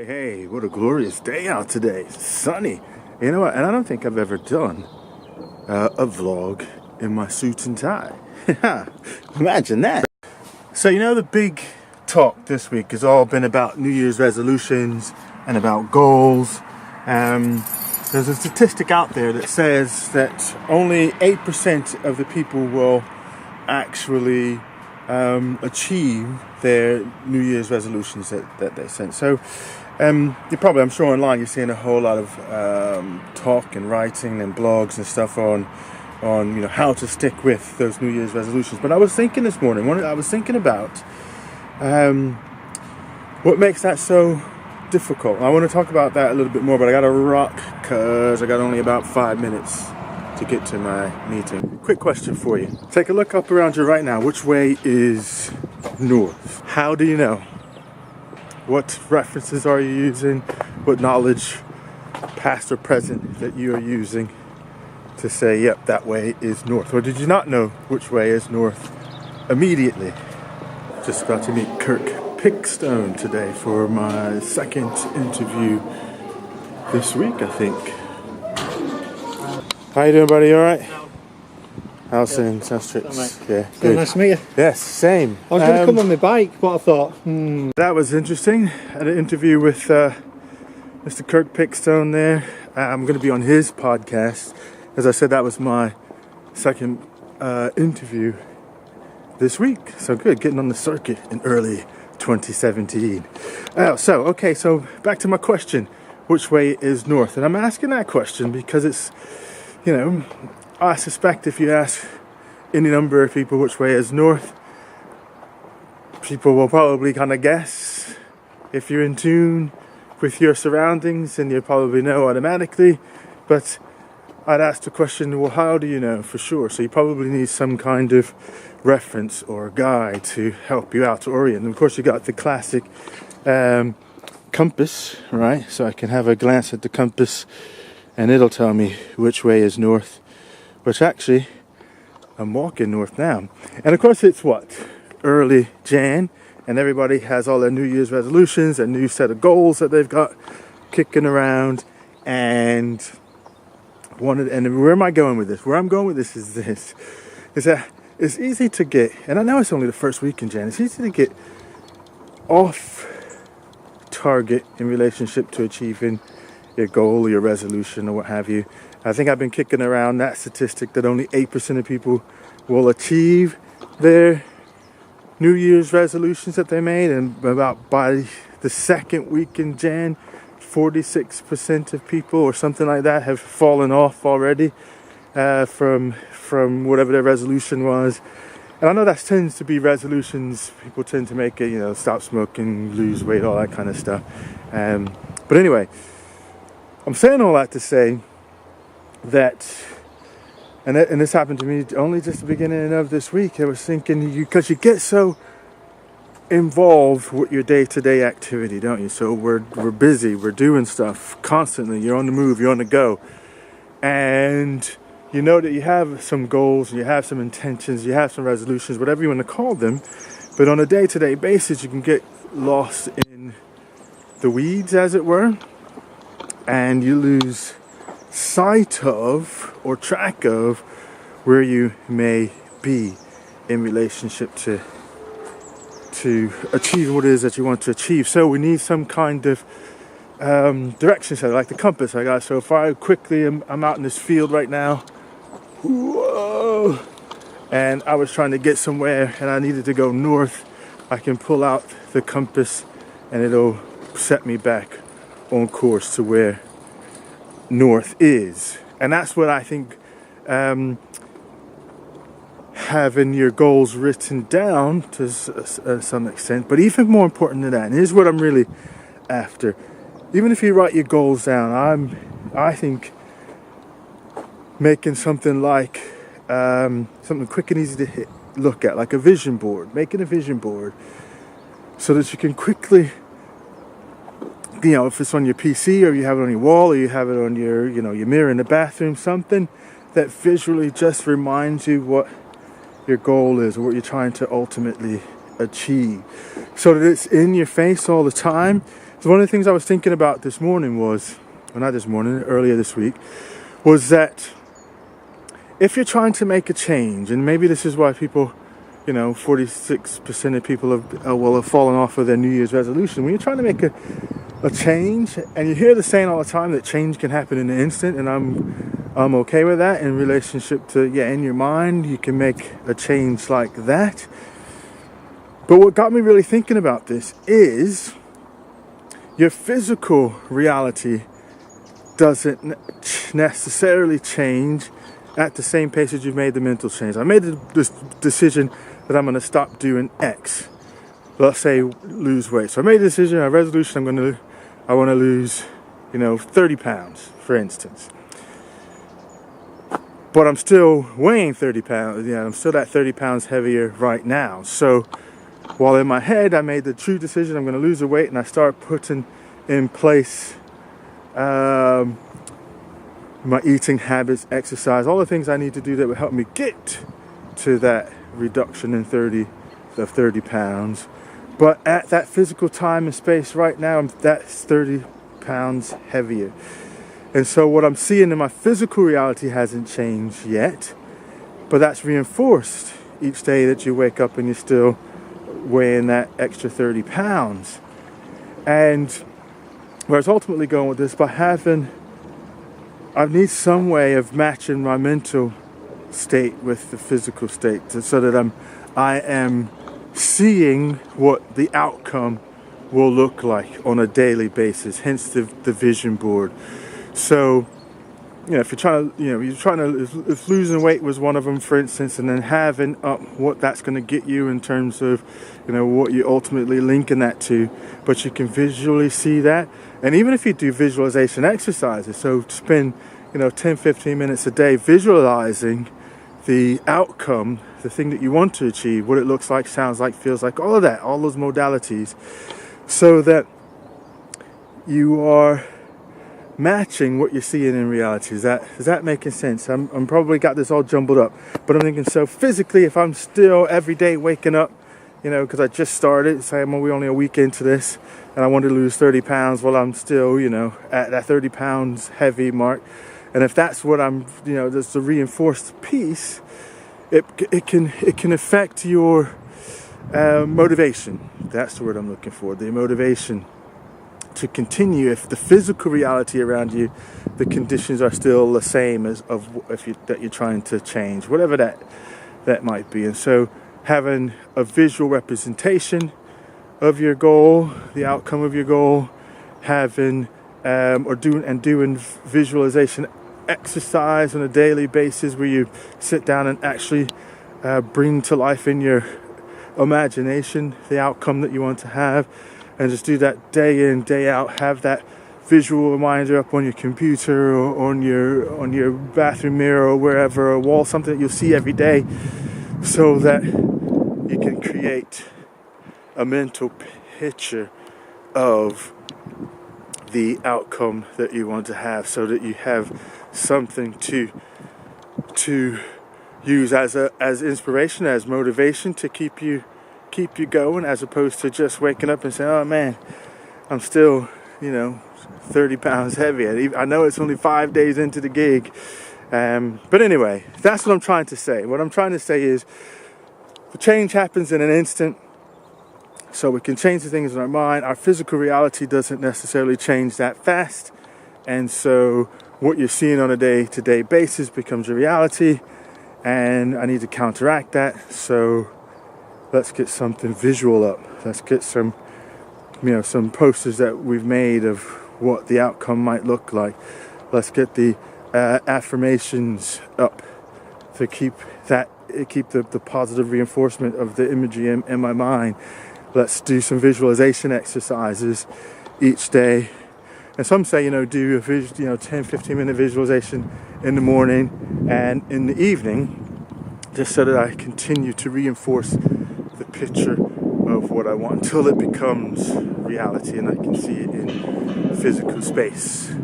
Hey, what a glorious day out today. It's sunny. You know what? And I don't think I've ever done a vlog in my suit and tie. Imagine that. So, the big talk this week has all been about New Year's resolutions and about goals. There's a statistic out there that says that only 8% of the people will actually achieve their New Year's resolutions that they set. So I'm sure online you're seeing a whole lot of talk and writing and blogs and stuff on how to stick with those New Year's resolutions. But I was thinking this morning, about what makes that so difficult. I want to talk about that a little bit more, but I got to rock because I got only about 5 minutes to get to my meeting. Quick question for you. Take a look up around you right now. Which way is north? How do you know? What references are you using? What knowledge, past or present, that you are using to say, yep, that way is north? Or did you not know which way is north immediately? Just about to meet Kirk Pickstone today for my second interview this week, I think. How you doing, buddy? You alright? How's things? How's tricks? Yeah, good. Nice to meet you. Yes, same. I was going to come on my bike, but I thought, That was interesting. I had an interview with Mr. Kirk Pickstone there. I'm going to be on his podcast. As I said, that was my second interview this week. So good, getting on the circuit in early 2017. So back to my question. Which way is north? And I'm asking that question because it's, I suspect if you ask any number of people which way is north, people will probably kind of guess. If you're in tune with your surroundings, then you probably know automatically. But I'd ask the question, well, how do you know for sure? So you probably need some kind of reference or guide to help you out, to orient. And of course, you got the classic compass, right? So I can have a glance at the compass and it'll tell me which way is north. Which actually, I'm walking north now. And of course it's early Jan, and everybody has all their New Year's resolutions, a new set of goals that they've got kicking around. And where am I going with this? Where I'm going with this is that it's easy to get, and I know it's only the first week in Jan, it's easy to get off target in relationship to achieving your goal or your resolution or what have you. I think I've been kicking around that statistic that only 8% of people will achieve their New Year's resolutions that they made, and about by the second week in Jan, 46% of people or something like that have fallen off already from whatever their resolution was. And I know that tends to be resolutions people tend to make it, stop smoking, lose weight, all that kind of stuff. But anyway, I'm saying all that to say that, and this happened to me only just the beginning of this week. I was thinking, because you get so involved with your day-to-day activity, don't you? So we're busy, we're doing stuff constantly, you're on the move, you're on the go, and you know that you have some goals, you have some intentions, you have some resolutions, whatever you want to call them, but on a day-to-day basis you can get lost in the weeds, as it were, and you lose sight of or track of where you may be in relationship to achieve what it is that you want to achieve. So we need some kind of direction set, like the compass I got. So if I quickly, I'm out in this field right now, whoa, and I was trying to get somewhere and I needed to go north, I can pull out the compass and it'll set me back on course to where north is. And that's what I think having your goals written down to some extent, but even more important than that, and here's what I'm really after. Even if you write your goals down, I think making something like something quick and easy to look at, like a vision board, making a vision board so that you can quickly, if it's on your PC or you have it on your wall or you have it on your, your mirror in the bathroom, something that visually just reminds you what your goal is or what you're trying to ultimately achieve, so that it's in your face all the time. So one of the things I was thinking about this morning was, well, not this morning, earlier this week, was that if you're trying to make a change, and maybe this is why people, 46% of people have fallen off of their New Year's resolution. When you're trying to make a change, and you hear the saying all the time that change can happen in an instant, and I'm okay with that in relationship to, in your mind, you can make a change like that. But what got me really thinking about this is your physical reality doesn't necessarily change at the same pace as you've made the mental change. I made this decision that I'm going to stop doing X. Let's say lose weight. So I made a decision, a resolution, I want to lose, 30 pounds, for instance. But I'm still weighing 30 pounds. I'm still that 30 pounds heavier right now. So while in my head I made the true decision, I'm going to lose the weight, and I start putting in place my eating habits, exercise, all the things I need to do that will help me get to that reduction in 30 pounds. But at that physical time and space right now, that's 30 pounds heavier. And so what I'm seeing in my physical reality hasn't changed yet, but that's reinforced each day that you wake up and you're still weighing that extra 30 pounds. And where I was ultimately going with this, I need some way of matching my mental state with the physical state, so that I am seeing what the outcome will look like on a daily basis, hence the vision board. So, if you're trying to, if losing weight was one of them, for instance, and then having up what that's going to get you in terms of, what you're ultimately linking that to, but you can visually see that. And even if you do visualization exercises, so spend, 10, 15 minutes a day visualizing the outcome, the thing that you want to achieve, what it looks like, sounds like, feels like, all of that, all those modalities, so that you are matching what you're seeing in reality. Is that making sense? I'm probably got this all jumbled up, but I'm thinking, so physically, if I'm still every day waking up, because I just started, say we're only a week into this, and I want to lose 30 pounds, well, I'm still, at that 30 pounds heavy mark. And if that's what I'm, there's the reinforced piece, it can affect your motivation. That's the word I'm looking for. The motivation to continue if the physical reality around you, the conditions are still the same as that you're trying to change, whatever that might be. And so having a visual representation of your goal, the outcome of your goal, having doing visualization exercise on a daily basis, where you sit down and actually bring to life in your imagination the outcome that you want to have, and just do that day in, day out. Have that visual reminder up on your computer or on your bathroom mirror or wherever, a wall, something that you'll see every day, so that you can create a mental picture of the outcome that you want to have, so that you have something to use as inspiration, as motivation, to keep you going, as opposed to just waking up and saying, oh man, I'm still 30 pounds heavy. I know it's only 5 days into the gig, but anyway, that's what I'm trying to say. What I'm trying to say is the change happens in an instant. So we can change the things in our mind. Our physical reality doesn't necessarily change that fast. And so what you're seeing on a day-to-day basis becomes your reality. And I need to counteract that. So let's get something visual up. Let's get some posters that we've made of what the outcome might look like. Let's get the affirmations up to keep the positive reinforcement of the imagery in my mind. Let's do some visualization exercises each day. And some say, do a 10, 15 minute visualization in the morning and in the evening, just so that I continue to reinforce the picture of what I want until it becomes reality and I can see it in physical space.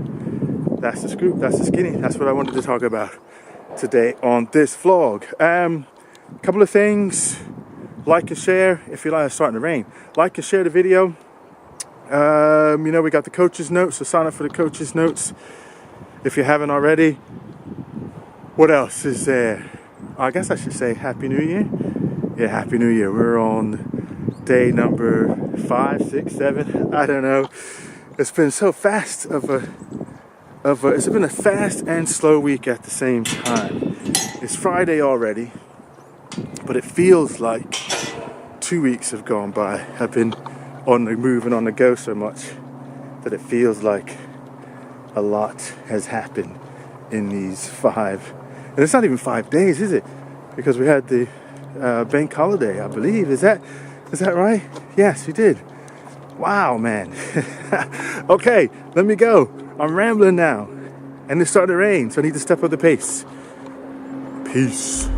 That's the scoop, that's the skinny. That's what I wanted to talk about today on this vlog. Couple of things. Like and share if you like. It's starting to rain. Like and share the video. You know, we got the coaches notes, so sign up for the coaches notes if you haven't already. What else is there? I guess I should say Happy New Year. Yeah, Happy New Year. We're on day number 5, 6, 7. I don't know. It's been so fast it's been a fast and slow week at the same time. It's Friday already, but it feels like 2 weeks have gone by. I've been on the move and on the go so much that it feels like a lot has happened in these 5. And it's not even 5 days, is it? Because we had the bank holiday, I believe. Is that right? Yes, we did. Wow, man. Okay, let me go. I'm rambling now. And it's starting to rain, so I need to step up the pace. Peace.